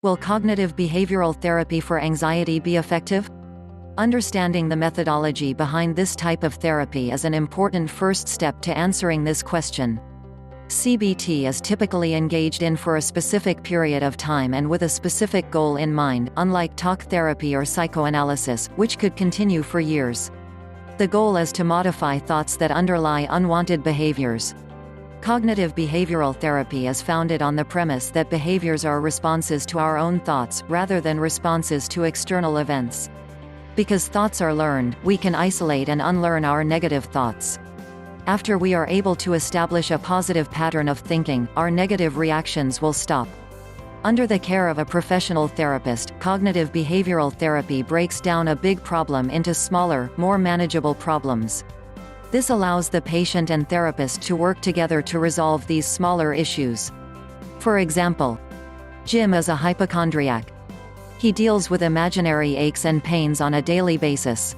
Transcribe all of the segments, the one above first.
Will cognitive behavioral therapy for anxiety be effective? Understanding the methodology behind this type of therapy is an important first step to answering this question. CBT is typically engaged in for a specific period of time and with a specific goal in mind, unlike talk therapy or psychoanalysis, which could continue for years. The goal is to modify thoughts that underlie unwanted behaviors. Cognitive behavioral therapy is founded on the premise that behaviors are responses to our own thoughts, rather than responses to external events. Because thoughts are learned, we can isolate and unlearn our negative thoughts. After we are able to establish a positive pattern of thinking, our negative reactions will stop. Under the care of a professional therapist, cognitive behavioral therapy breaks down a big problem into smaller, more manageable problems. This allows the patient and therapist to work together to resolve these smaller issues. For example, Jim is a hypochondriac. He deals with imaginary aches and pains on a daily basis.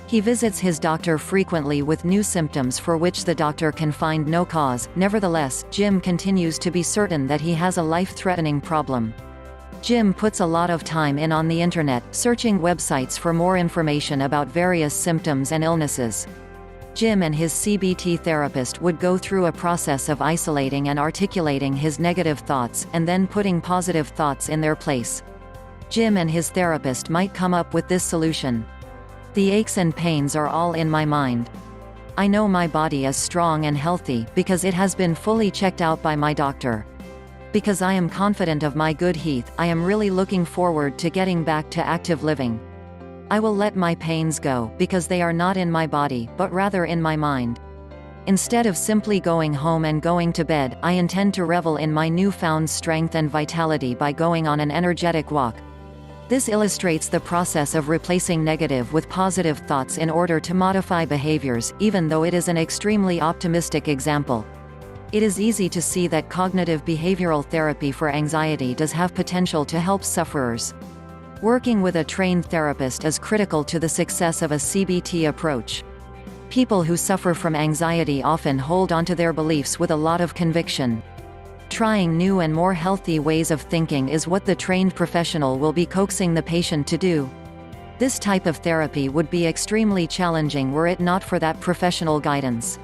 He visits his doctor frequently with new symptoms for which the doctor can find no cause. Nevertheless, Jim continues to be certain that he has a life-threatening problem. Jim puts a lot of time in on the internet, searching websites for more information about various symptoms and illnesses. Jim and his CBT therapist would go through a process of isolating and articulating his negative thoughts, and then putting positive thoughts in their place. Jim and his therapist might come up with this solution. The aches and pains are all in my mind. I know my body is strong and healthy, because it has been fully checked out by my doctor. Because I am confident of my good health, I am really looking forward to getting back to active living. I will let my pains go, because they are not in my body, but rather in my mind. Instead of simply going home and going to bed, I intend to revel in my newfound strength and vitality by going on an energetic walk. This illustrates the process of replacing negative with positive thoughts in order to modify behaviors, even though it is an extremely optimistic example. It is easy to see that cognitive behavioral therapy for anxiety does have potential to help sufferers. Working with a trained therapist is critical to the success of a CBT approach. People who suffer from anxiety often hold onto their beliefs with a lot of conviction. Trying new and more healthy ways of thinking is what the trained professional will be coaxing the patient to do. This type of therapy would be extremely challenging were it not for that professional guidance.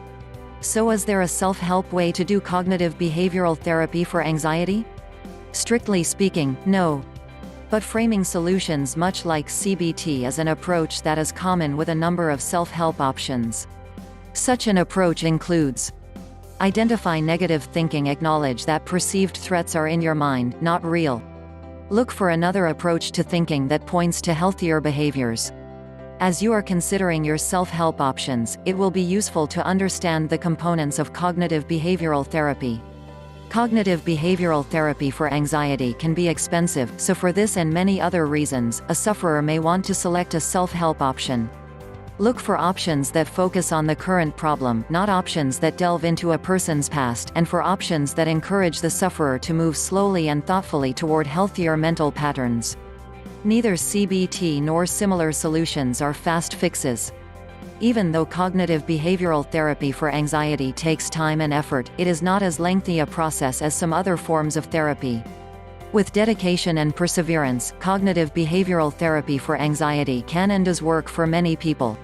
So is there a self-help way to do cognitive behavioral therapy for anxiety? Strictly speaking, no. But framing solutions much like CBT is an approach that is common with a number of self-help options. Such an approach includes: identify negative thinking. Acknowledge that perceived threats are in your mind, not real. Look for another approach to thinking that points to healthier behaviors. As you are considering your self-help options, it will be useful to understand the components of cognitive behavioral therapy. Cognitive behavioral therapy for anxiety can be expensive, so for this and many other reasons, a sufferer may want to select a self-help option. Look for options that focus on the current problem, not options that delve into a person's past, and for options that encourage the sufferer to move slowly and thoughtfully toward healthier mental patterns. Neither CBT nor similar solutions are fast fixes. Even though cognitive behavioral therapy for anxiety takes time and effort, it is not as lengthy a process as some other forms of therapy. With dedication and perseverance, cognitive behavioral therapy for anxiety can and does work for many people.